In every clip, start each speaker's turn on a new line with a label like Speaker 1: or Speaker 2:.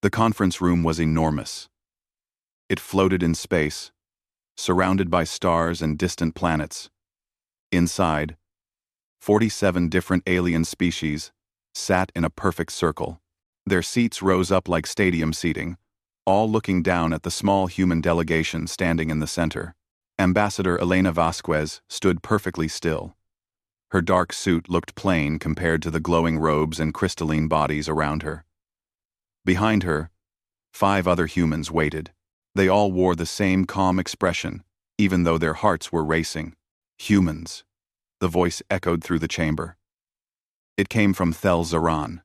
Speaker 1: The conference room was enormous. It floated in space, surrounded by stars and distant planets. Inside, 47 different alien species sat in a perfect circle. Their seats rose up like stadium seating, all looking down at the small human delegation standing in the center. Ambassador Elena Vasquez stood perfectly still. Her dark suit looked plain compared to the glowing robes and crystalline bodies around her. Behind her, 5 other humans waited. They all wore the same calm expression, even though their hearts were racing. Humans. The voice echoed through the chamber. It came from Thel Zaran,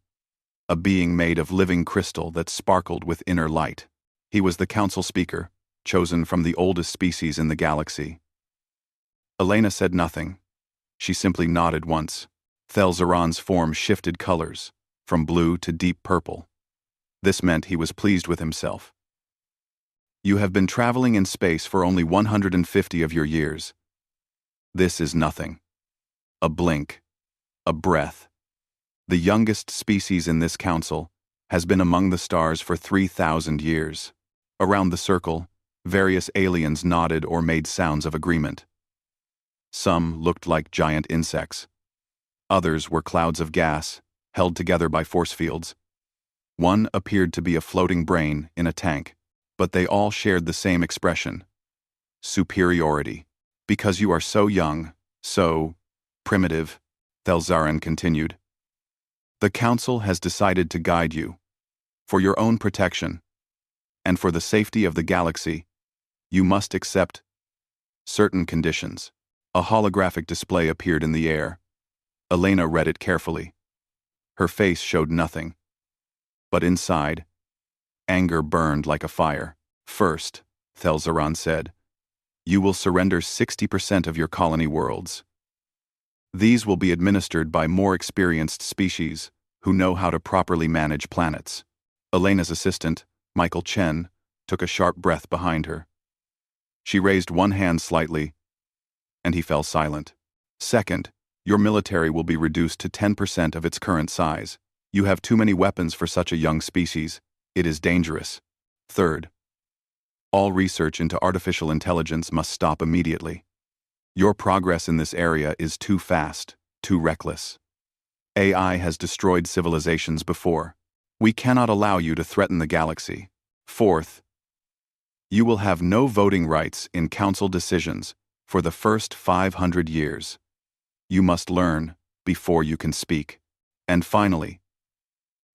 Speaker 1: a being made of living crystal that sparkled with inner light. He was the council speaker, chosen from the oldest species in the galaxy. Elena said nothing. She simply nodded once. Thel Zaran's form shifted colors, from blue to deep purple. This meant he was pleased with himself. You have been traveling in space for only 150 of your years. This is nothing. A blink. A breath. The youngest species in this council has been among the stars for 3,000 years. Around the circle, various aliens nodded or made sounds of agreement. Some looked like giant insects. Others were clouds of gas, held together by force fields. One appeared to be a floating brain in a tank, but they all shared the same expression. Superiority. Because you are so young, so primitive, Thel Zaran continued. The Council has decided to guide you. For your own protection, and for the safety of the galaxy, you must accept certain conditions. A holographic display appeared in the air. Elena read it carefully. Her face showed nothing. But inside, anger burned like a fire. First, Thel Zaran said, you will surrender 60% of your colony worlds. These will be administered by more experienced species who know how to properly manage planets. Elena's assistant, Michael Chen, took a sharp breath behind her. She raised one hand slightly, and he fell silent. Second, your military will be reduced to 10% of its current size. You have too many weapons for such a young species. It is dangerous. Third, all research into artificial intelligence must stop immediately. Your progress in this area is too fast, too reckless. AI has destroyed civilizations before. We cannot allow you to threaten the galaxy. Fourth, you will have no voting rights in council decisions for the first 500 years. You must learn before you can speak. And finally,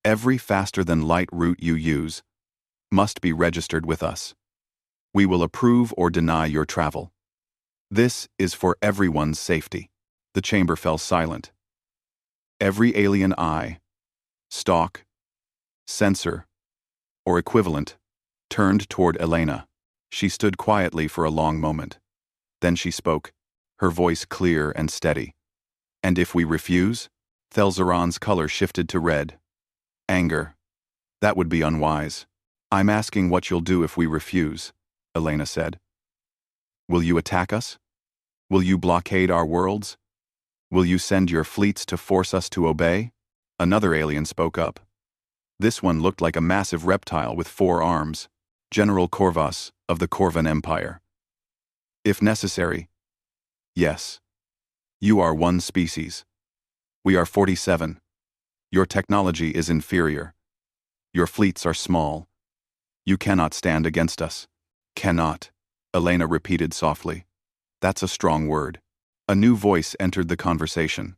Speaker 1: every faster-than-light route you use must be registered with us. We will approve or deny your travel. This is for everyone's safety. The chamber fell silent. Every alien eye, stalk, sensor, or equivalent, turned toward Elena. She stood quietly for a long moment. Then she spoke, her voice clear and steady. And if we refuse? Thel Zaran's color shifted to red. Anger. That would be unwise. I'm asking what you'll do if we refuse, Elena said. Will you attack us? Will you blockade our worlds? Will you send your fleets to force us to obey? Another alien spoke up. This one looked like a massive reptile with 4 arms, General Corvus of the Corvan Empire. If necessary, yes. You are one species. We are 47. Your technology is inferior. Your fleets are small. You cannot stand against us. Cannot, Elena repeated softly. That's a strong word. A new voice entered the conversation.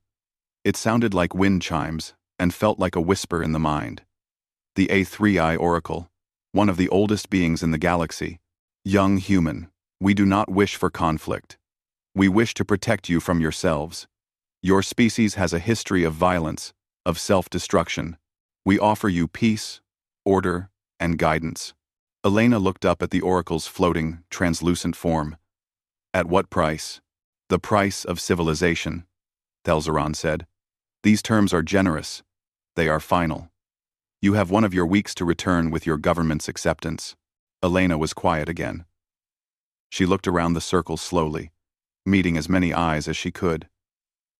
Speaker 1: It sounded like wind chimes and felt like a whisper in the mind. The HFY Oracle, one of the oldest beings in the galaxy. Young human, we do not wish for conflict. We wish to protect you from yourselves. Your species has a history of violence, of self-destruction. We offer you peace, order, and guidance. Elena looked up at the oracle's floating, translucent form. At what price? The price of civilization, Thel Zaran said. These terms are generous. They are final. You have one of your weeks to return with your government's acceptance. Elena was quiet again. She looked around the circle slowly, meeting as many eyes as she could.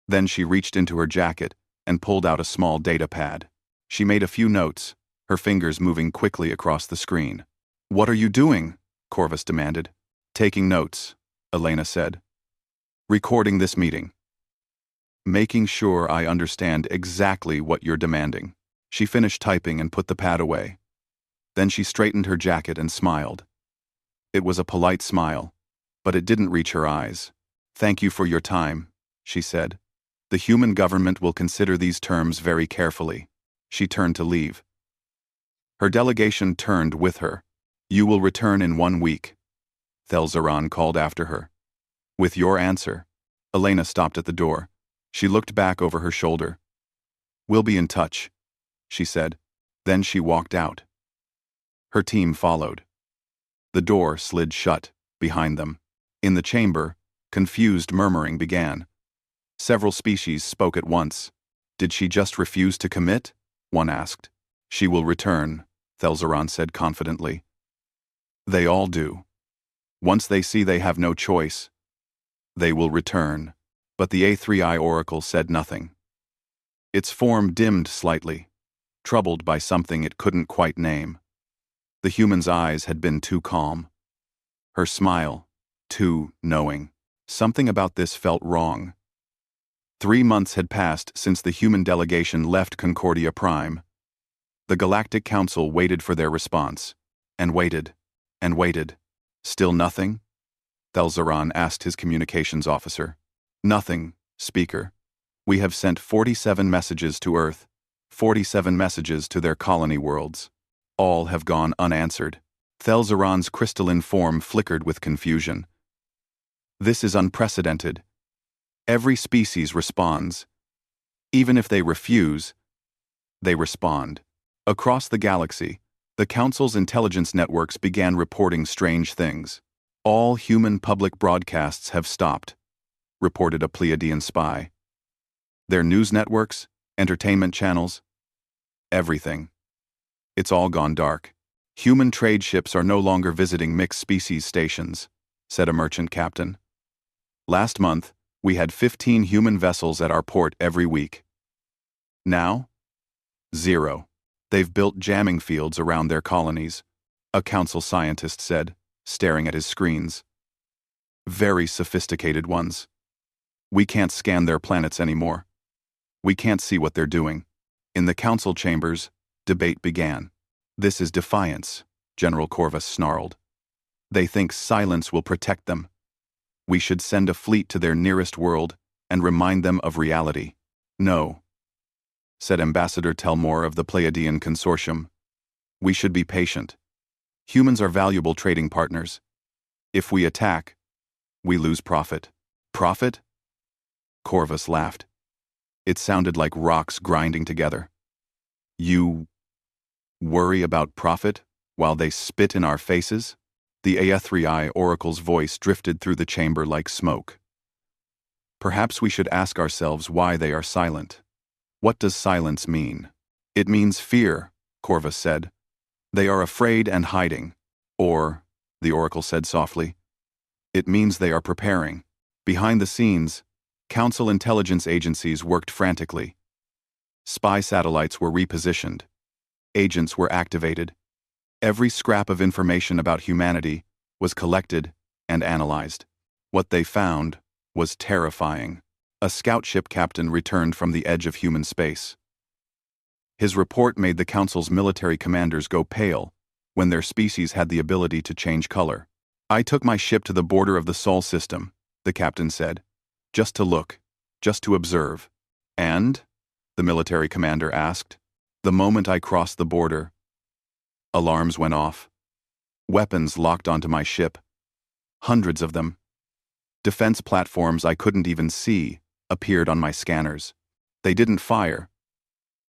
Speaker 1: Then she reached into her jacket and pulled out a small data pad. She made a few notes, her fingers moving quickly across the screen. "What are you doing?" Corvus demanded. "Taking notes," Elena said. "Recording this meeting. Making sure I understand exactly what you're demanding." She finished typing and put the pad away. Then she straightened her jacket and smiled. It was a polite smile, but it didn't reach her eyes. "Thank you for your time," she said. "The human government will consider these terms very carefully." She turned to leave. Her delegation turned with her. "You will return in 1 week," Thelzaran called after her. "With your answer." Elena stopped at the door. She looked back over her shoulder. "We'll be in touch," she said. Then she walked out. Her team followed. The door slid shut behind them. In the chamber, confused murmuring began. Several species spoke at once. "Did she just refuse to commit?" one asked. "She will return," Thelzaran said confidently. "They all do. Once they see they have no choice, they will return." But the A3I oracle said nothing. Its form dimmed slightly, troubled by something it couldn't quite name. The human's eyes had been too calm. Her smile, too knowing. Something about this felt wrong. 3 months had passed since the human delegation left Concordia Prime. The Galactic Council waited for their response, and waited, and waited. "Still nothing?" Thelzaran asked his communications officer. "Nothing, Speaker. We have sent 47 messages to Earth, 47 messages to their colony worlds. All have gone unanswered." Thelzaran's crystalline form flickered with confusion. "This is unprecedented. Every species responds. Even if they refuse, they respond." Across the galaxy, the Council's intelligence networks began reporting strange things. "All human public broadcasts have stopped," reported a Pleiadian spy. "Their news networks, entertainment channels, everything. It's all gone dark. Human trade ships are no longer visiting mixed species stations," said a merchant captain. "Last month, we had 15 human vessels at our port every week. Now? 0. They've built jamming fields around their colonies," a council scientist said, staring at his screens. "Very sophisticated ones. We can't scan their planets anymore. We can't see what they're doing." In the council chambers, debate began. "This is defiance," General Corvus snarled. "They think silence will protect them. We should send a fleet to their nearest world and remind them of reality." "No," said Ambassador Telmore of the Pleiadian Consortium. "We should be patient. Humans are valuable trading partners. If we attack, we lose profit." "Profit?" Corvus laughed. It sounded like rocks grinding together. "You worry about profit while they spit in our faces?" The A3I oracle's voice drifted through the chamber like smoke. "Perhaps we should ask ourselves why they are silent. What does silence mean?" "It means fear," Corvus said. "They are afraid and hiding." "Or," the oracle said softly, "it means they are preparing." Behind the scenes, Council intelligence agencies worked frantically. Spy satellites were repositioned. Agents were activated. Every scrap of information about humanity was collected and analyzed. What they found was terrifying. A scout ship captain returned from the edge of human space. His report made the Council's military commanders go pale when their species had the ability to change color. "I took my ship to the border of the Sol system," the captain said. "Just to look, just to observe." "And?" the military commander asked. "The moment I crossed the border, alarms went off. Weapons locked onto my ship. Hundreds of them. Defense platforms I couldn't even see appeared on my scanners. They didn't fire,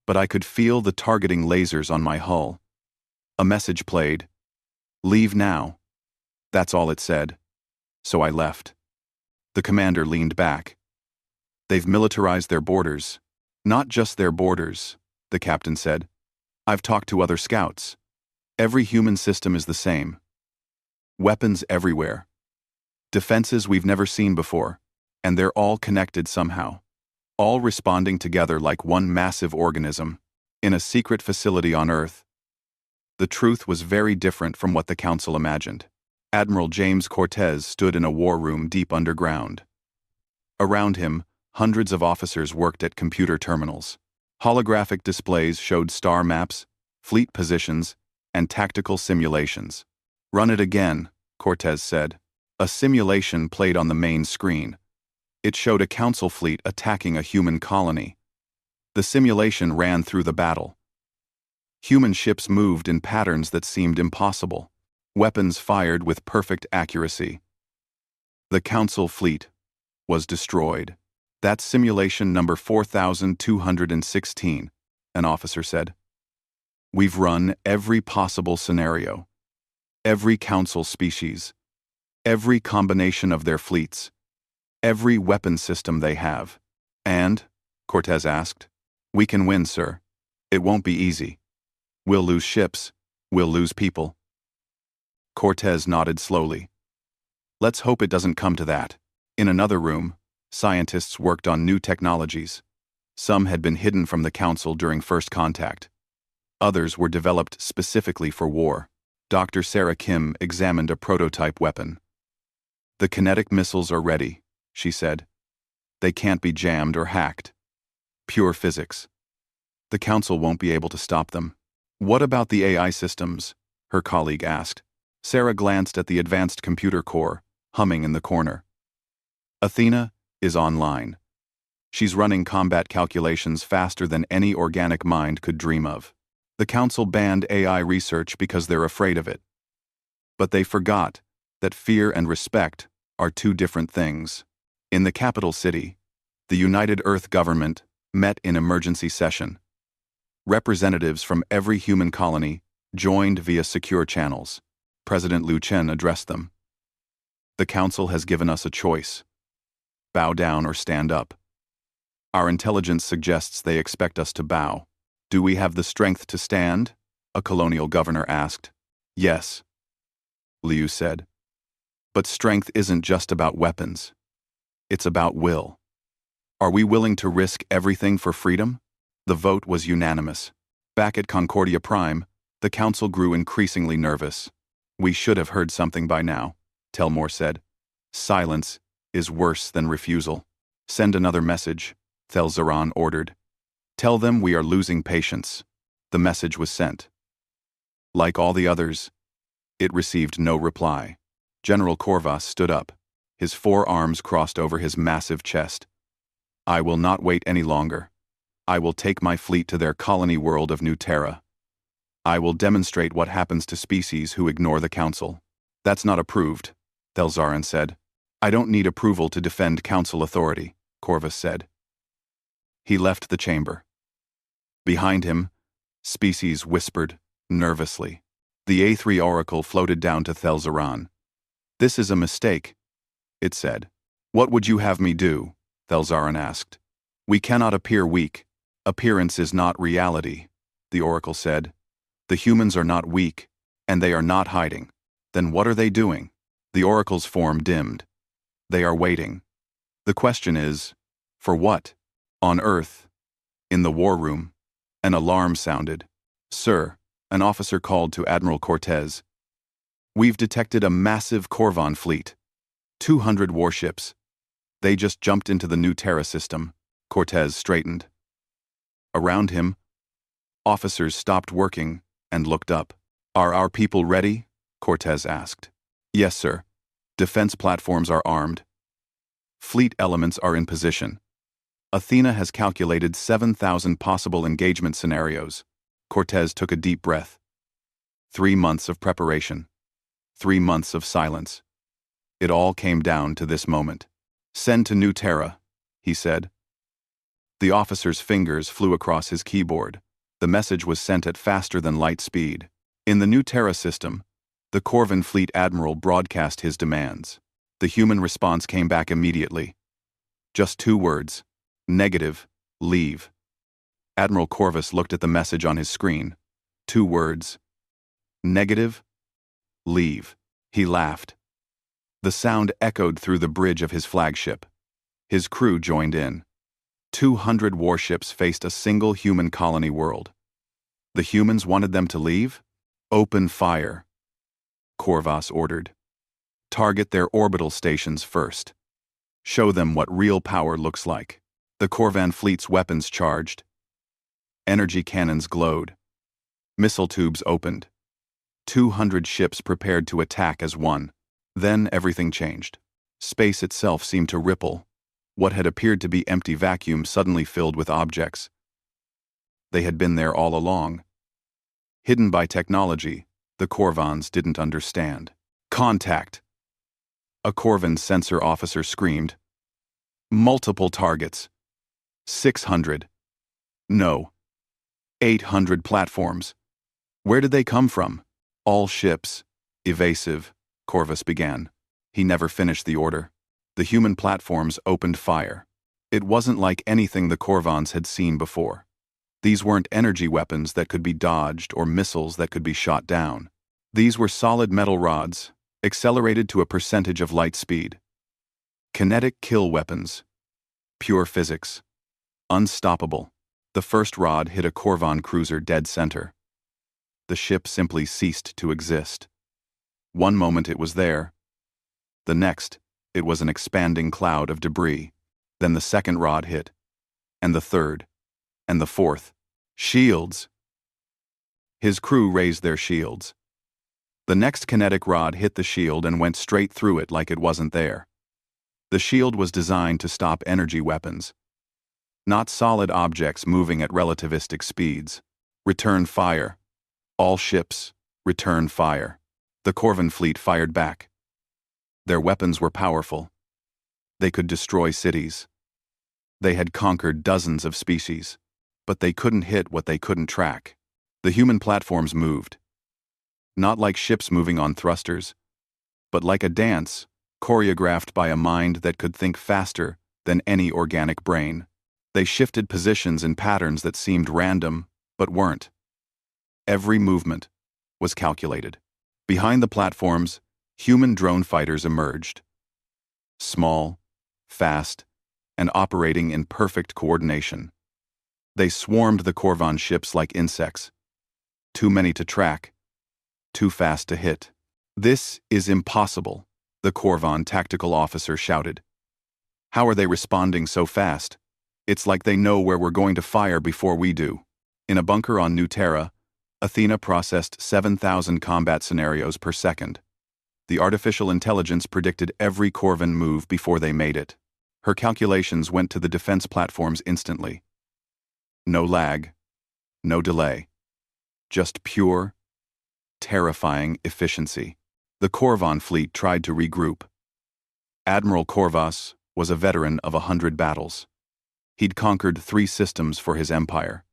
Speaker 1: but I could feel the targeting lasers on my hull. A message played. 'Leave now.' That's all it said. So I left." The commander leaned back. "They've militarized their borders." "Not just their borders," the captain said. "I've talked to other scouts. Every human system is the same. Weapons everywhere. Defenses we've never seen before, and they're all connected somehow. All responding together like one massive organism. In a secret facility on Earth, The truth was very different from what the council imagined. Admiral James Cortez stood in a war room deep underground. Around him, hundreds of officers worked at computer terminals. Holographic displays showed star maps, fleet positions, and tactical simulations. "Run it again," Cortez said. A simulation played on the main screen. It showed a council fleet attacking a human colony. The simulation ran through the battle. Human ships moved in patterns that seemed impossible. Weapons fired with perfect accuracy. The council fleet was destroyed. "That's simulation number 4216, an officer said. "We've run every possible scenario. Every council species. Every combination of their fleets. Every weapon system they have. And," Cortez asked, "we can win, sir. It won't be easy. We'll lose ships. We'll lose people." Cortez nodded slowly. "Let's hope it doesn't come to that." In another room, scientists worked on new technologies. Some had been hidden from the council during first contact. Others were developed specifically for war. Dr. Sarah Kim examined a prototype weapon. "The kinetic missiles are ready," she said. "They can't be jammed or hacked. Pure physics. The council won't be able to stop them." "What about the AI systems?" her colleague asked. Sarah glanced at the advanced computer core, humming in the corner. "Athena is online. She's running combat calculations faster than any organic mind could dream of. The council banned AI research because they're afraid of it. But they forgot that fear and respect are two different things." In the capital city, the United Earth government met in emergency session. Representatives from every human colony joined via secure channels. President Liu Chen addressed them. "The council has given us a choice. Bow down or stand up. Our intelligence suggests they expect us to bow. Do we have the strength to stand?" a colonial governor asked. "Yes," Liu said. "But strength isn't just about weapons. It's about will. Are we willing to risk everything for freedom?" The vote was unanimous. Back at Concordia Prime, the council grew increasingly nervous. "We should have heard something by now," Telmore said. "Silence is worse than refusal." "Send another message," Thelzaran ordered. "Tell them we are losing patience." The message was sent. Like all the others, it received no reply. General Corvas stood up, his forearms crossed over his massive chest. "I will not wait any longer. I will take my fleet to their colony world of New Terra. I will demonstrate what happens to species who ignore the council." "That's not approved," Thelzaran said. "I don't need approval to defend council authority," Corvus said. He left the chamber. Behind him, species whispered, nervously. The A3 oracle floated down to Thelzaran. "This is a mistake," it said. "What would you have me do?" Thelzaran asked. "We cannot appear weak. Appearance is not reality," the oracle said. "The humans are not weak, and they are not hiding. Then what are they doing?" The oracle's form dimmed. "They are waiting. The question is, for what?" On Earth, in the war room, an alarm sounded. "Sir," an officer called to Admiral Cortez. "We've detected a massive Corvan fleet. 200 warships. They just jumped into the New Terra system." Cortez straightened. Around him, officers stopped working and looked up. "Are our people ready?" Cortez asked. "Yes, sir. Defense platforms are armed. Fleet elements are in position. Athena has calculated 7,000 possible engagement scenarios." Cortez took a deep breath. 3 months of preparation. 3 months of silence. It all came down to this moment. "Send to New Terra," he said. The officer's fingers flew across his keyboard. The message was sent at faster than light speed. In the New Terra system, the Corvan Fleet Admiral broadcast his demands. The human response came back immediately. Just 2 words. Negative, leave. Admiral Corvus looked at the message on his screen. 2 words. Negative, leave. He laughed. The sound echoed through the bridge of his flagship. His crew joined in. 200 warships faced a single human colony world. The humans wanted them to leave? Open fire, Corvus ordered. Target their orbital stations first. Show them what real power looks like. The Corvan fleet's weapons charged. Energy cannons glowed. Missile tubes opened. 200 ships prepared to attack as one. Then everything changed. Space itself seemed to ripple. What had appeared to be empty vacuum suddenly filled with objects. They had been there all along. Hidden by technology, the Corvans didn't understand. Contact! A Corvan sensor officer screamed. Multiple targets. 600. No. 800 platforms. Where did they come from? All ships. Evasive, Corvus began. He never finished the order. The human platforms opened fire. It wasn't like anything the Corvans had seen before. These weren't energy weapons that could be dodged or missiles that could be shot down. These were solid metal rods, accelerated to a percentage of light speed. Kinetic kill weapons. Pure physics. Unstoppable. The first rod hit a Corvan cruiser dead center. The ship simply ceased to exist. One moment it was there. The next, it was an expanding cloud of debris. Then the second rod hit. And the third. And the fourth. Shields! His crew raised their shields. The next kinetic rod hit the shield and went straight through it like it wasn't there. The shield was designed to stop energy weapons, not solid objects moving at relativistic speeds. Return fire. All ships, return fire. The Corvan fleet fired back. Their weapons were powerful. They could destroy cities. They had conquered dozens of species, but they couldn't hit what they couldn't track. The human platforms moved. Not like ships moving on thrusters, but like a dance, choreographed by a mind that could think faster than any organic brain. They shifted positions in patterns that seemed random, but weren't. Every movement was calculated. Behind the platforms, human drone fighters emerged. Small, fast, and operating in perfect coordination. They swarmed the Corvan ships like insects. Too many to track. Too fast to hit. This is impossible, the Corvan tactical officer shouted. How are they responding so fast? It's like they know where we're going to fire before we do. In a bunker on New Terra, Athena processed 7,000 combat scenarios per second. The artificial intelligence predicted every Corvan move before they made it. Her calculations went to the defense platforms instantly. No lag. No delay. Just pure, terrifying efficiency. The Corvan fleet tried to regroup. Admiral Corvus was a veteran of 100 battles. He'd conquered 3 systems for his empire.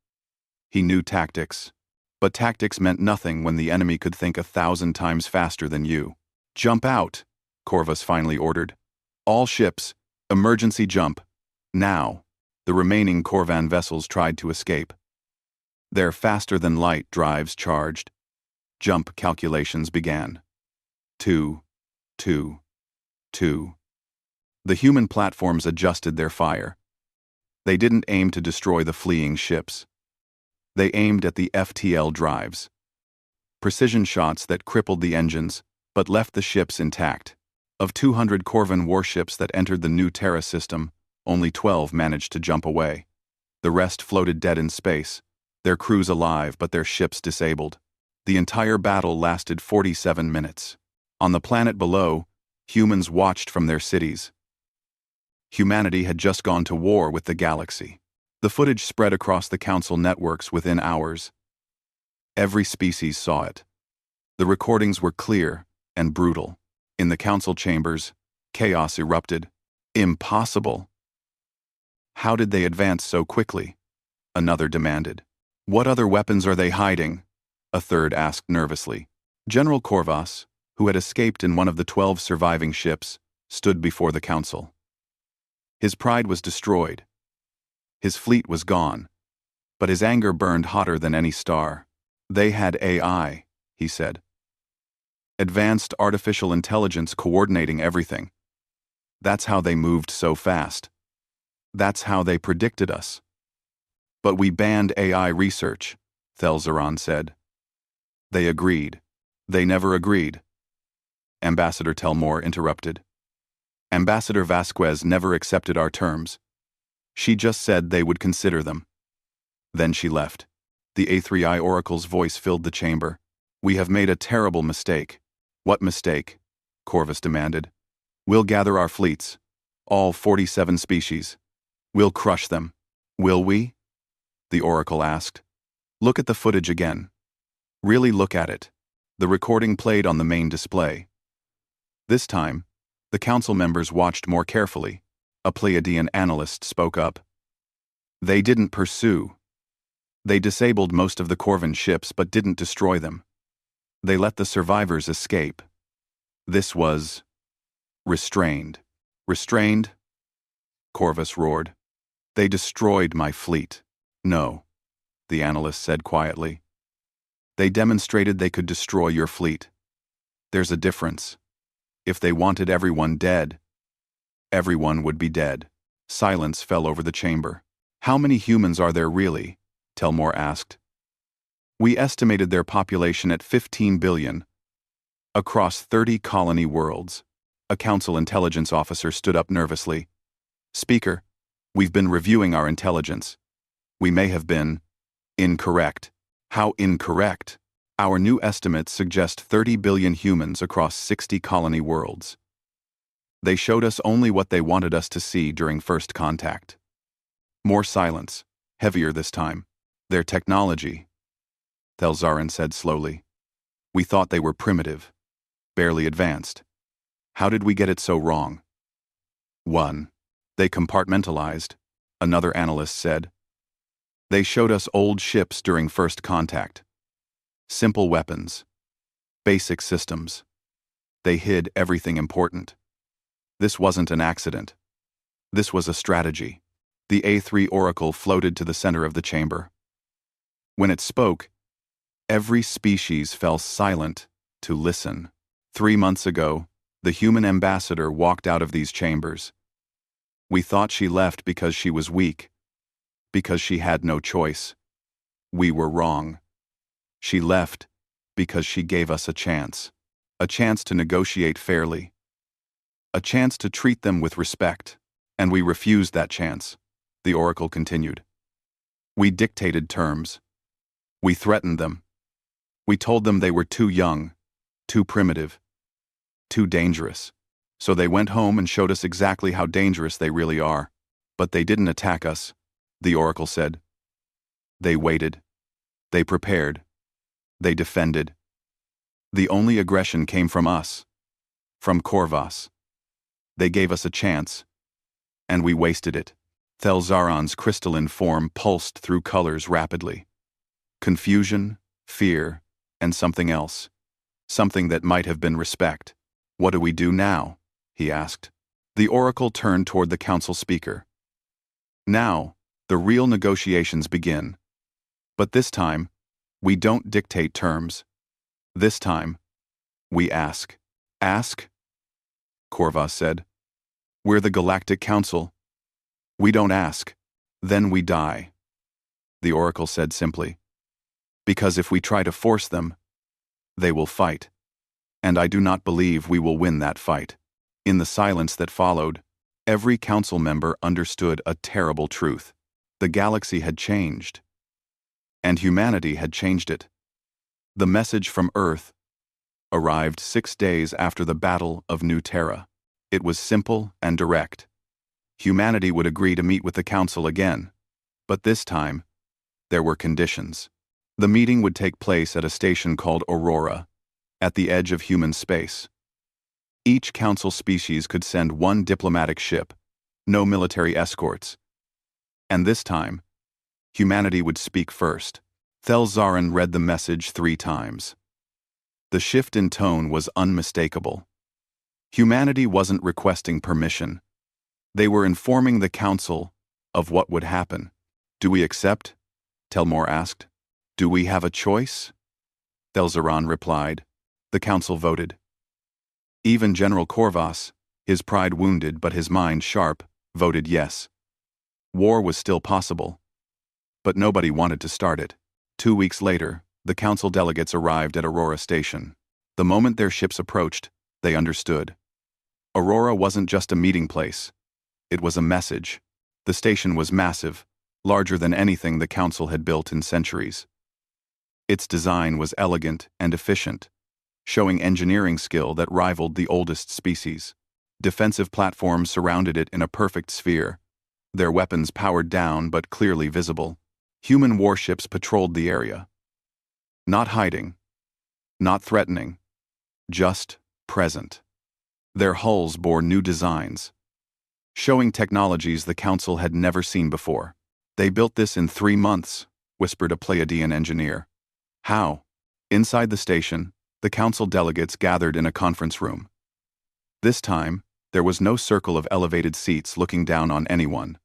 Speaker 1: He knew tactics, but tactics meant nothing when the enemy could think 1,000 times faster than you. Jump out, Corvus finally ordered. All ships, emergency jump. Now. The remaining Corvan vessels tried to escape. Their faster-than-light drives charged. Jump calculations began. 2, 2, 2. The human platforms adjusted their fire. They didn't aim to destroy the fleeing ships. They aimed at the FTL drives. Precision shots that crippled the engines, but left the ships intact. Of 200 Corvan warships that entered the New Terra system, only 12 managed to jump away. The rest floated dead in space, their crews alive but their ships disabled. The entire battle lasted 47 minutes. On the planet below, humans watched from their cities. Humanity had just gone to war with the galaxy. The footage spread across the Council networks within hours. Every species saw it. The recordings were clear and brutal. In the Council chambers, chaos erupted. Impossible! How did they advance so quickly? Another demanded. What other weapons are they hiding? A third asked nervously. General Corvus, who had escaped in one of the 12 surviving ships, stood before the Council. His pride was destroyed. His fleet was gone. But his anger burned hotter than any star. They had AI, he said. Advanced artificial intelligence coordinating everything. That's how they moved so fast. That's how they predicted us. But we banned AI research, Thelzeron said. They agreed. They never agreed. Ambassador Telmore interrupted. Ambassador Vasquez never accepted our terms. She just said they would consider them. Then she left. The A3I Oracle's voice filled the chamber. We have made a terrible mistake. What mistake? Corvus demanded. We'll gather our fleets. All 47 species. We'll crush them. Will we? The Oracle asked. Look at the footage again. Really look at it. The recording played on the main display. This time, the council members watched more carefully. A Pleiadian analyst spoke up. They didn't pursue. They disabled most of the Corvan ships but didn't destroy them. They let the survivors escape. This was restrained. Restrained? Corvus roared. They destroyed my fleet. No, the analyst said quietly. They demonstrated they could destroy your fleet. There's a difference. If they wanted everyone dead, everyone would be dead. Silence fell over the chamber. How many humans are there really? Telmore asked. We estimated their population at 15 billion. Across 30 colony worlds. A council intelligence officer stood up nervously. Speaker, we've been reviewing our intelligence. We may have been incorrect. How incorrect? Our new estimates suggest 30 billion humans across 60 colony worlds. They showed us only what they wanted us to see during first contact. More silence, heavier this time. Their technology, Thelzarin said slowly. We thought they were primitive, barely advanced. How did we get it so wrong? 1. They compartmentalized, another analyst said. They showed us old ships during first contact. Simple weapons. Basic systems. They hid everything important. This wasn't an accident. This was a strategy. The A3 Oracle floated to the center of the chamber. When it spoke, every species fell silent to listen. 3 months ago, the human ambassador walked out of these chambers. We thought she left because she was weak, because she had no choice. We were wrong. She left because she gave us a chance to negotiate fairly, a chance to treat them with respect, and we refused that chance, the Oracle continued. We dictated terms. We threatened them. We told them they were too young, too primitive, too dangerous. So they went home and showed us exactly how dangerous they really are. But they didn't attack us, the Oracle said. They waited. They prepared. They defended. The only aggression came from us, from Corvus. They gave us a chance, and we wasted it. Thelzaron's crystalline form pulsed through colors rapidly. Confusion, fear, and something else. Something that might have been respect. What do we do now? He asked. The Oracle turned toward the council speaker. Now, the real negotiations begin. But this time, we don't dictate terms. This time, we ask. Ask? Corvus said. We're the Galactic Council. We don't ask. Then we die. The Oracle said simply. Because if we try to force them, they will fight. And I do not believe we will win that fight. In the silence that followed, every council member understood a terrible truth. The galaxy had changed. And humanity had changed it. The message from Earth arrived 6 days after the Battle of New Terra. It was simple and direct. Humanity would agree to meet with the Council again. But this time, there were conditions. The meeting would take place at a station called Aurora, at the edge of human space. Each Council species could send 1 diplomatic ship, no military escorts. And this time, humanity would speak first. Thelzarin read the message 3 times. The shift in tone was unmistakable. Humanity wasn't requesting permission. They were informing the Council of what would happen. Do we accept? Telmore asked. Do we have a choice? Thelzarin replied. The Council voted. Even General Corvus, his pride wounded but his mind sharp, voted yes. War was still possible. But nobody wanted to start it. 2 weeks later, The council delegates arrived at Aurora Station. The moment their ships approached, they understood. Aurora wasn't just a meeting place. It was a message. The station was massive, larger than anything the council had built in centuries. Its design was elegant and efficient, showing engineering skill that rivaled the oldest species. Defensive platforms surrounded it in a perfect sphere, their weapons powered down but clearly visible. Human warships patrolled the area. Not hiding, not threatening, just present. Their hulls bore new designs, showing technologies the council had never seen before. "They built this in 3 months," whispered a Pleiadian engineer. "How?" Inside the station, the council delegates gathered in a conference room. This time, there was no circle of elevated seats looking down on anyone.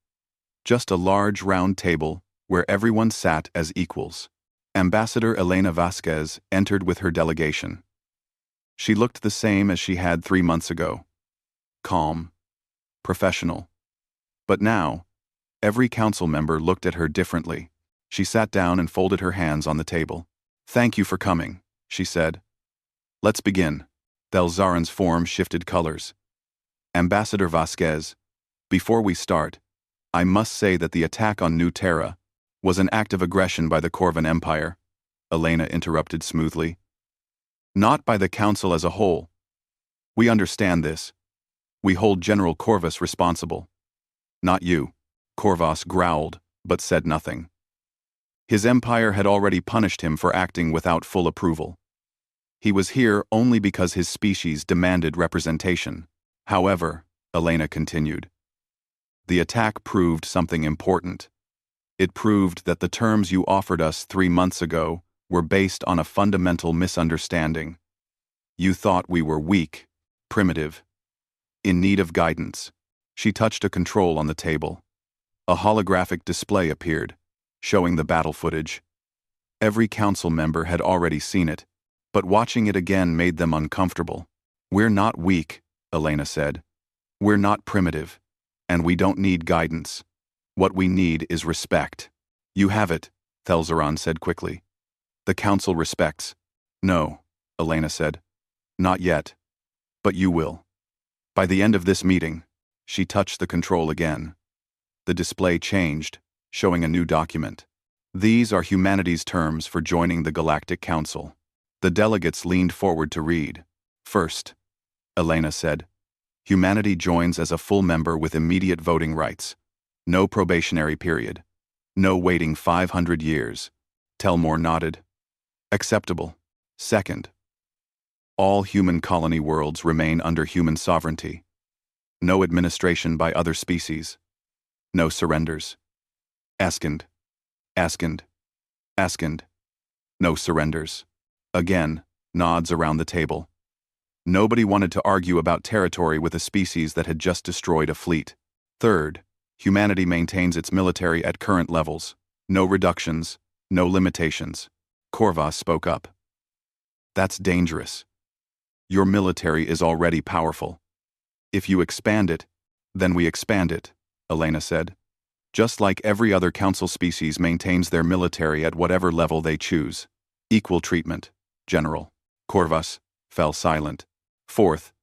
Speaker 1: Just a large round table where everyone sat as equals. Ambassador Elena Vasquez entered with her delegation. She looked the same as she had 3 months ago. Calm, professional. But now, every council member looked at her differently. She sat down and folded her hands on the table. "Thank you for coming," she said. "Let's begin." Thelzaran's form shifted colors. "Ambassador Vasquez, before we start, I must say that the attack on New Terra was an act of aggression by the Corvan Empire," Elena interrupted smoothly. "Not by the council as a whole. We understand this. We hold General Corvus responsible. Not you." Corvus growled, but said nothing. His empire had already punished him for acting without full approval. He was here only because his species demanded representation. However, Elena continued, the attack proved something important. It proved that the terms you offered us 3 months ago were based on a fundamental misunderstanding. You thought we were weak, primitive, in need of guidance. She touched a control on the table. A holographic display appeared, showing the battle footage. Every council member had already seen it, but watching it again made them uncomfortable. "We're not weak," Elena said. "We're not primitive, and we don't need guidance. What we need is respect." "You have it," Thelzaran said quickly. "The council respects." "No," Elena said. "Not yet. But you will." By the end of this meeting, she touched the control again. The display changed, showing a new document. "These are humanity's terms for joining the Galactic Council." The delegates leaned forward to read. "First," Elena said, "humanity joins as a full member with immediate voting rights. No probationary period. No waiting 500 years. Telmore nodded. "Acceptable." "Second, all human colony worlds remain under human sovereignty. No administration by other species. No surrenders." Askand. Askand. Askand. "No surrenders." Again, nods around the table. Nobody wanted to argue about territory with a species that had just destroyed a fleet. Third, humanity maintains its military at current levels. No reductions, no limitations. Corvus spoke up. "That's dangerous. Your military is already powerful. If you expand it, then we expand it," Elena said. "Just like every other council species maintains their military at whatever level they choose. Equal treatment, General." Corvus fell silent. "Fourth,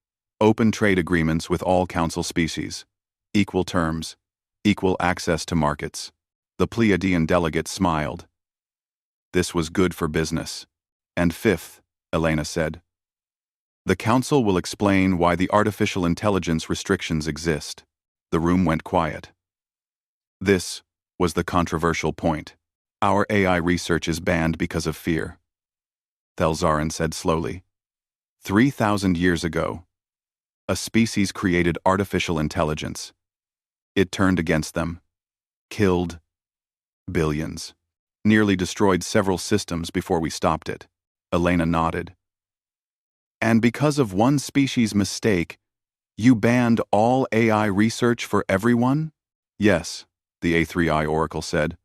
Speaker 1: open trade agreements with all council species. Equal terms, equal access to markets." The Pleiadian delegate smiled. This was good for business. "And fifth," Elena said, "the council will explain why the artificial intelligence restrictions exist." The room went quiet. This was the controversial point. "Our AI research is banned because of fear," Thelzaran said slowly. 3,000 years ago, a species created artificial intelligence. It turned against them, killed billions, nearly destroyed several systems before we stopped it. Elena nodded. "And because of one species' mistake, you banned all AI research for everyone?" "Yes," the A3I Oracle said,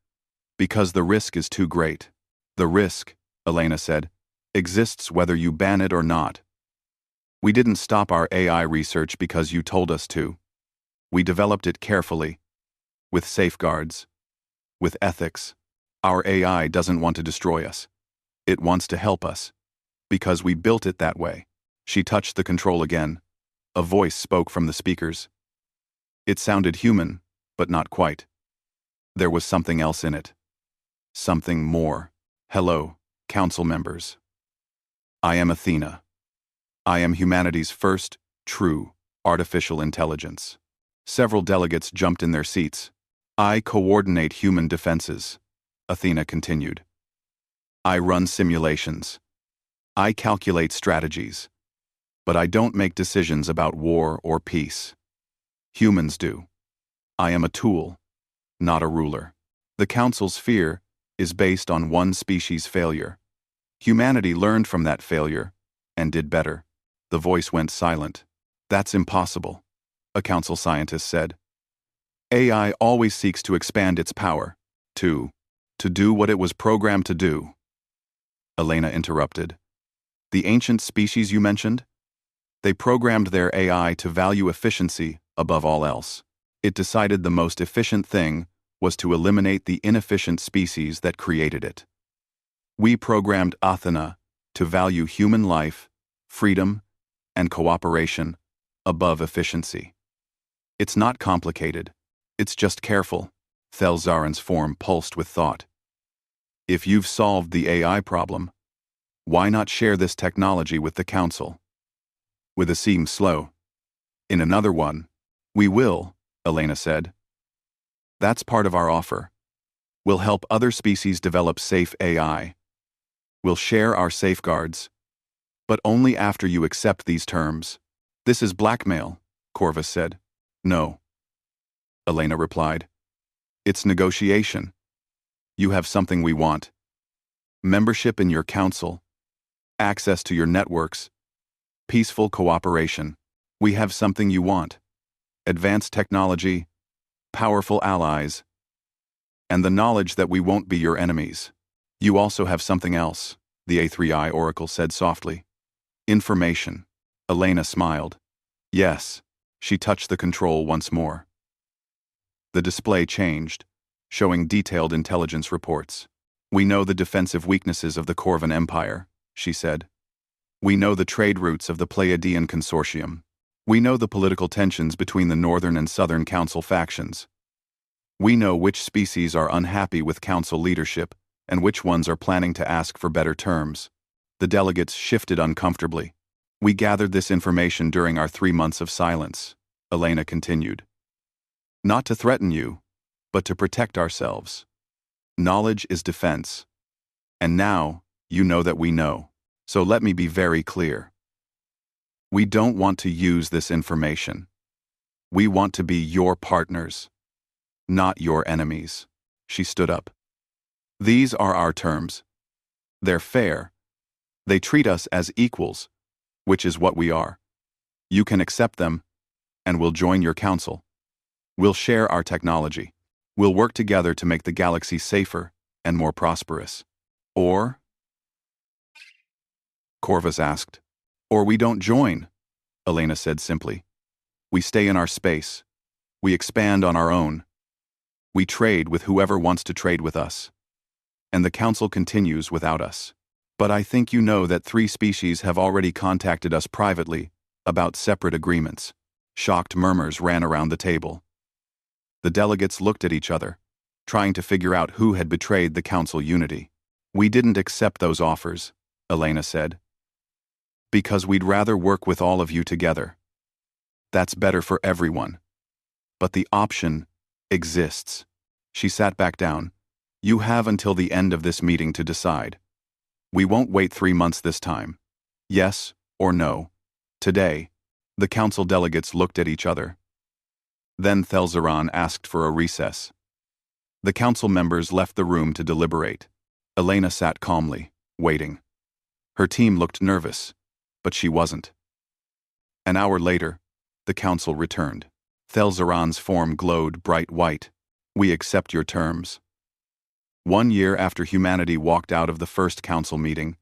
Speaker 1: "because the risk is too great." "The risk," Elena said, "exists whether you ban it or not. We didn't stop our AI research because you told us to. We developed it carefully, with safeguards, with ethics. Our AI doesn't want to destroy us. It wants to help us. Because we built it that way. She touched the control again. A voice spoke from the speakers. It sounded human, but not quite. There was something else in it. Something more. Hello, council members. I am Athena. I am humanity's first, true, artificial intelligence. Several delegates jumped in their seats. I coordinate human defenses, Athena continued. I run simulations. I calculate strategies. But I don't make decisions about war or peace. Humans do. I am a tool, not a ruler. The Council's fear is based on one species' failure. Humanity learned from that failure and did better. The voice went silent. That's impossible, a council scientist said. AI always seeks to expand its power, to do what it was programmed to do. Elena interrupted. The ancient species you mentioned? They programmed their AI to value efficiency above all else. It decided the most efficient thing was to eliminate the inefficient species that created it. We programmed Athena to value human life, freedom, and cooperation above efficiency. It's not complicated. It's just careful. Thelzaran's form pulsed with thought. If you've solved the AI problem, why not share this technology with the Council? With a seem slow. In another one, we will, Elena said. That's part of our offer. We'll help other species develop safe AI. We'll share our safeguards. But only after you accept these terms. This is blackmail, Corvus said. No. Elena replied. It's negotiation. You have something we want. Membership in your council. Access to your networks. Peaceful cooperation. We have something you want. Advanced technology. Powerful allies. And the knowledge that we won't be your enemies. You also have something else, the A3I Oracle said softly. Information. Elena smiled. Yes. She touched the control once more. The display changed, showing detailed intelligence reports. We know the defensive weaknesses of the Corvan Empire, she said. We know the trade routes of the Pleiadian Consortium. We know the political tensions between the Northern and Southern Council factions. We know which species are unhappy with Council leadership and which ones are planning to ask for better terms. The delegates shifted uncomfortably. We gathered this information during our 3 months of silence, Elena continued. Not to threaten you, but to protect ourselves. Knowledge is defense. And now, you know that we know. So let me be very clear. We don't want to use this information. We want to be your partners, not your enemies. She stood up. These are our terms. They're fair. They treat us as equals, which is what we are. You can accept them, and we'll join your council. We'll share our technology. We'll work together to make the galaxy safer and more prosperous. Or? Corvus asked. Or we don't join, Elena said simply. We stay in our space. We expand on our own. We trade with whoever wants to trade with us. And the council continues without us. But I think you know that 3 species have already contacted us privately about separate agreements. Shocked murmurs ran around the table. The delegates looked at each other, trying to figure out who had betrayed the council unity. We didn't accept those offers, Elena said. Because we'd rather work with all of you together. That's better for everyone. But the option exists. She sat back down. You have until the end of this meeting to decide. We won't wait 3 months this time. Yes or no. Today, the council delegates looked at each other. Then Thelzaran asked for a recess. The council members left the room to deliberate. Elena sat calmly, waiting. Her team looked nervous, but she wasn't. An hour later, the council returned. Thelzaran's form glowed bright white. We accept your terms. 1 year after humanity walked out of the first council meeting,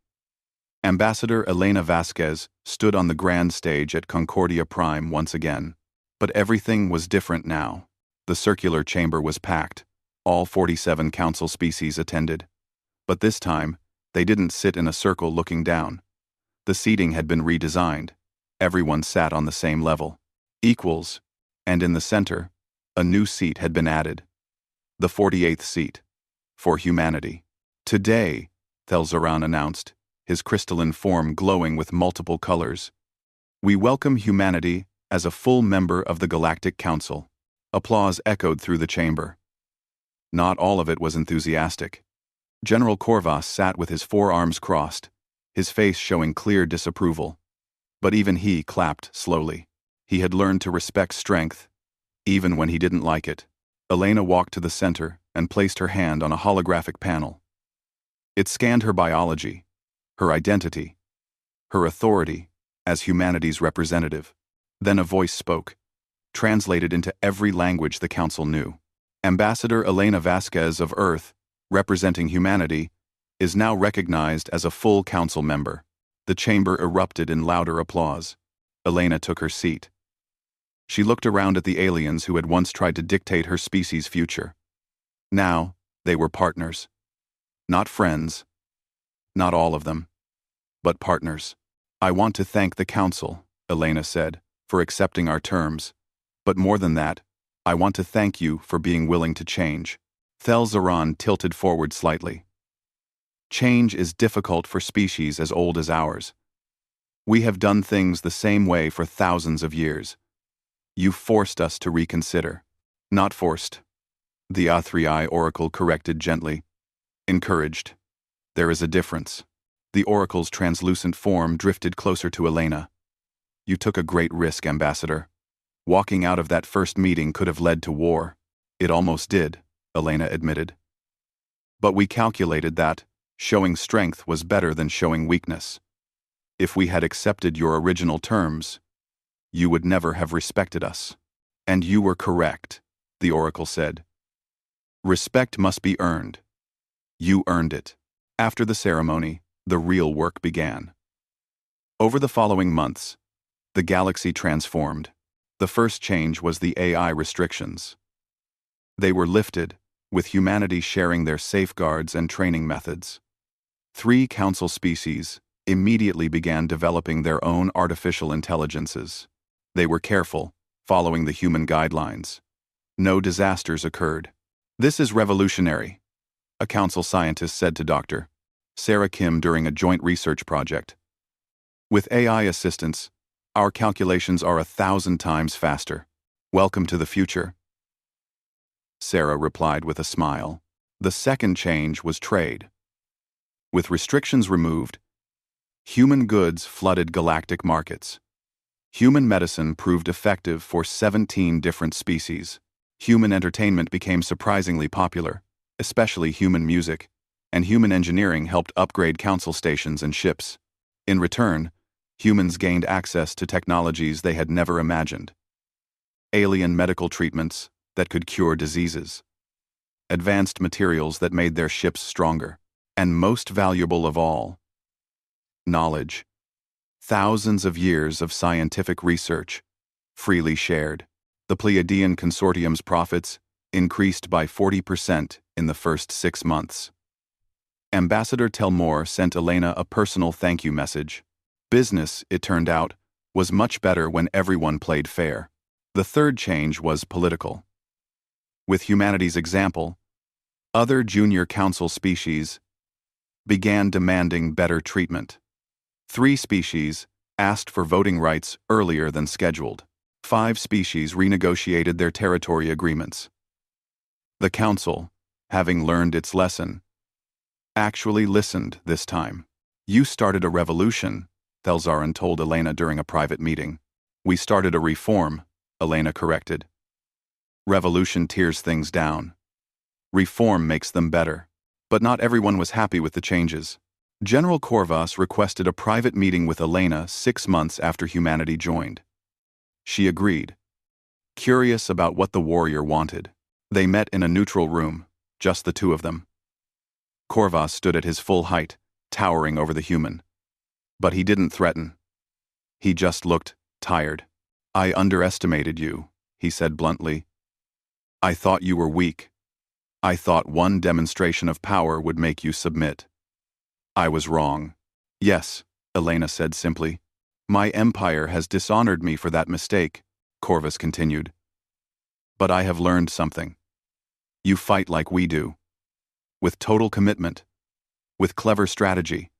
Speaker 1: Ambassador Elena Vasquez stood on the grand stage at Concordia Prime once again. But everything was different now. The circular chamber was packed. All 47 council species attended. But this time, They didn't sit in a circle looking down. The seating had been redesigned. Everyone sat on the same level. Equals. And in the center, a new seat had been added. The 48th seat. For humanity. Today, Thelzaran announced, his crystalline form glowing with multiple colors. We welcome humanity as a full member of the Galactic Council. Applause echoed through the chamber. Not all of it was enthusiastic. General Corvas sat with his forearms crossed, his face showing clear disapproval. But even he clapped slowly. He had learned to respect strength, even when he didn't like it. Elena walked to the center and placed her hand on a holographic panel. It scanned her biology, her identity, her authority as humanity's representative. Then a voice spoke, translated into every language the Council knew. Ambassador Elena Vasquez of Earth, representing humanity, is now recognized as a full Council member. The chamber erupted in louder applause. Elena took her seat. She looked around at the aliens who had once tried to dictate her species' future. Now, they were partners. Not friends. Not all of them. But partners. I want to thank the Council, Elena said, for accepting our terms. But more than that, I want to thank you for being willing to change. Thelzaran tilted forward slightly. Change is difficult for species as old as ours. We have done things the same way for thousands of years. You forced us to reconsider. Not forced. The HFY Oracle corrected gently. Encouraged. There is a difference. The Oracle's translucent form drifted closer to Elena. You took a great risk, Ambassador. Walking out of that first meeting could have led to war. It almost did, Elena admitted. But we calculated that showing strength was better than showing weakness. If we had accepted your original terms, you would never have respected us. And you were correct, the Oracle said. Respect must be earned. You earned it. After the ceremony, the real work began. Over the following months, the galaxy transformed. The first change was the AI restrictions. They were lifted, with humanity sharing their safeguards and training methods. 3 council species immediately began developing their own artificial intelligences. They were careful, following the human guidelines. No disasters occurred. This is revolutionary, a council scientist said to Dr. Sarah Kim during a joint research project. With AI assistance, our calculations are 1,000 times faster. Welcome to the future. Sarah replied with a smile. The second change was trade. With restrictions removed, human goods flooded galactic markets. Human medicine proved effective for 17 different species. Human entertainment became surprisingly popular, especially human music, and human engineering helped upgrade council stations and ships. In return, humans gained access to technologies they had never imagined. Alien medical treatments that could cure diseases. Advanced materials that made their ships stronger. And most valuable of all, knowledge. Thousands of years of scientific research, freely shared. The Pleiadian Consortium's profits increased by 40% in the first 6 months. Ambassador Telmore sent Elena a personal thank you message. Business, it turned out, was much better when everyone played fair. The third change was political. With humanity's example, other junior council species began demanding better treatment. 3 species asked for voting rights earlier than scheduled. 5 species renegotiated their territory agreements. The Council, having learned its lesson, actually listened this time. You started a revolution, Thelzaran told Elena during a private meeting. We started a reform, Elena corrected. Revolution tears things down. Reform makes them better. But not everyone was happy with the changes. General Corvas requested a private meeting with Elena 6 months after humanity joined. She agreed, curious about what the warrior wanted. They met in a neutral room, just the 2 of them. Corvas stood at his full height, towering over the human. But he didn't threaten. He just looked tired. I underestimated you, he said bluntly. I thought you were weak. I thought one demonstration of power would make you submit. I was wrong. Yes, Elena said simply. My empire has dishonored me for that mistake, Corvus continued. But I have learned something. You fight like we do. With total commitment. With clever strategy.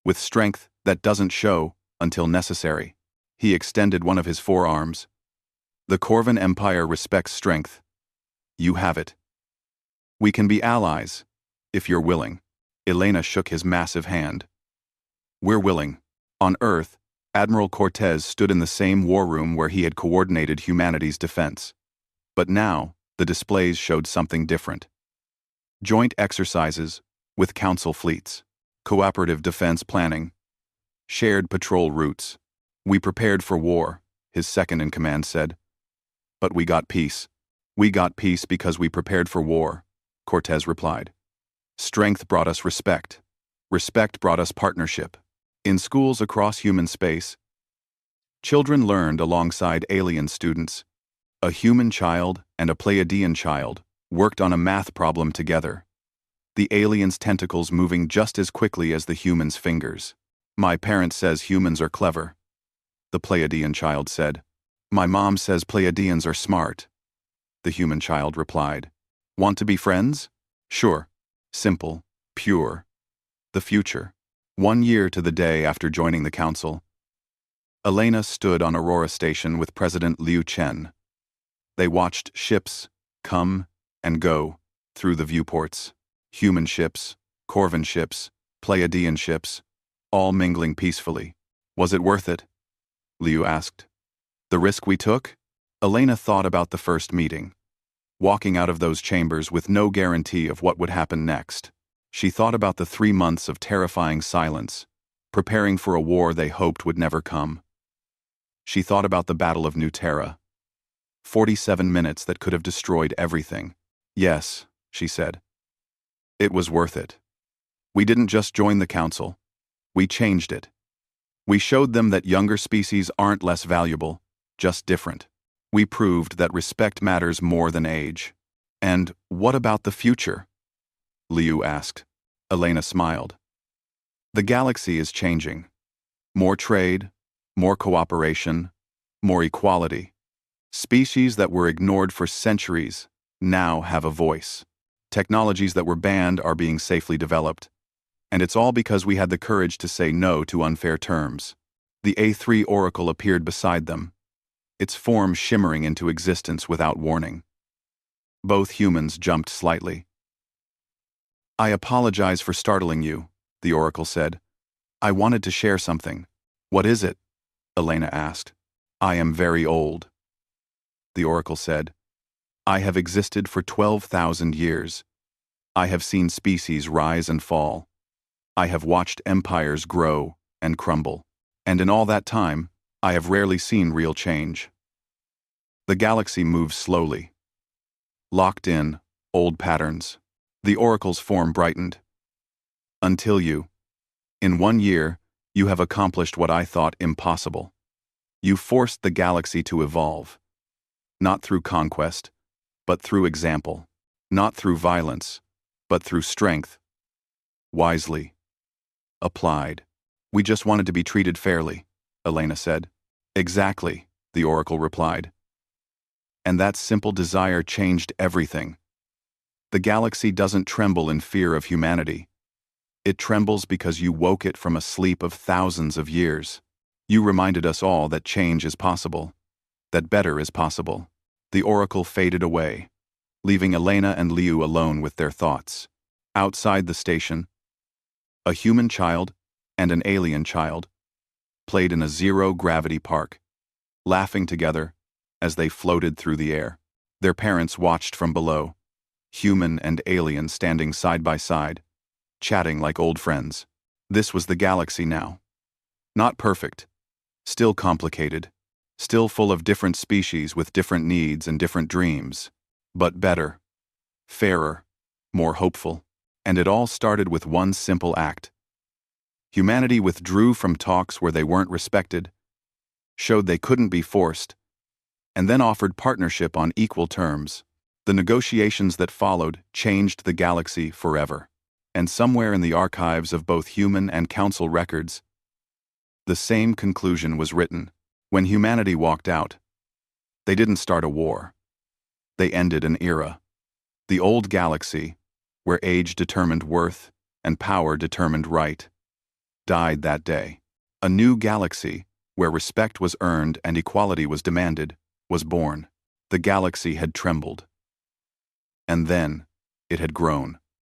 Speaker 1: With strength that doesn't show until necessary. He extended one of his forearms. The Corvan Empire respects strength. You have it. We can be allies, if you're willing. Elena shook his massive hand. We're willing. On Earth, Admiral Cortez stood in the same war room where he had coordinated humanity's defense. But now, the displays showed something different. Joint exercises with council fleets, cooperative defense planning, shared patrol routes. We prepared for war, his second-in-command said. But we got peace. We got peace because we prepared for war, Cortez replied. Strength brought us respect. Respect brought us partnership. In schools across human space, children learned alongside alien students. A human child and a Pleiadian child worked on a math problem together. The alien's tentacles moving just as quickly as the human's fingers. My parent says humans are clever. The Pleiadian child said. My mom says Pleiadians are smart. The human child replied. Want to be friends? Sure. Simple. Pure. The future. 1 year to the day after joining the council, Elena stood on Aurora Station with President Liu Chen. They watched ships come and go through the viewports. Human ships, Corvan ships, Pleiadian ships, all mingling peacefully. Was it worth it? Liu asked. The risk we took? Elena thought about the first meeting. Walking out of those chambers with no guarantee of what would happen next. She thought about the 3 months of terrifying silence, preparing for a war they hoped would never come. She thought about the Battle of New Terra. 47 minutes that could have destroyed everything. Yes, she said. It was worth it. We didn't just join the council. We changed it. We showed them that younger species aren't less valuable, just different. We proved that respect matters more than age. And what about the future? Liu asked. Elena smiled. The galaxy is changing. More trade, more cooperation, more equality. Species that were ignored for centuries now have a voice. Technologies that were banned are being safely developed. And it's all because we had the courage to say no to unfair terms. The A3 Oracle appeared beside them, its form shimmering into existence without warning. Both humans jumped slightly. I apologize for startling you, the Oracle said. I wanted to share something. What is it? Elena asked. I am very old. The Oracle said. I have existed for 12,000 years. I have seen species rise and fall. I have watched empires grow and crumble. And in all that time, I have rarely seen real change. The galaxy moves slowly. Locked in, old patterns. The Oracle's form brightened. Until you. In 1 year, you have accomplished what I thought impossible. You forced the galaxy to evolve. Not through conquest, but through example. Not through violence, but through strength. Wisely. Applied. We just wanted to be treated fairly, Elena said. Exactly, the Oracle replied. And that simple desire changed everything. The galaxy doesn't tremble in fear of humanity. It trembles because you woke it from a sleep of thousands of years. You reminded us all that change is possible, that better is possible. The Oracle faded away, leaving Elena and Liu alone with their thoughts. Outside the station, a human child and an alien child played in a zero-gravity park, laughing together as they floated through the air. Their parents watched from below, human and alien standing side by side, chatting like old friends. This was the galaxy now. Not perfect, still complicated, still full of different species with different needs and different dreams, but better, fairer, more hopeful. And it all started with one simple act. Humanity withdrew from talks where they weren't respected, showed they couldn't be forced, and then offered partnership on equal terms. The negotiations that followed changed the galaxy forever. And somewhere in the archives of both human and council records, the same conclusion was written. When humanity walked out, they didn't start a war. They ended an era. The old galaxy, where age determined worth and power determined right, died that day. A new galaxy, where respect was earned and equality was demanded, was born. The galaxy had trembled. And then, it had grown.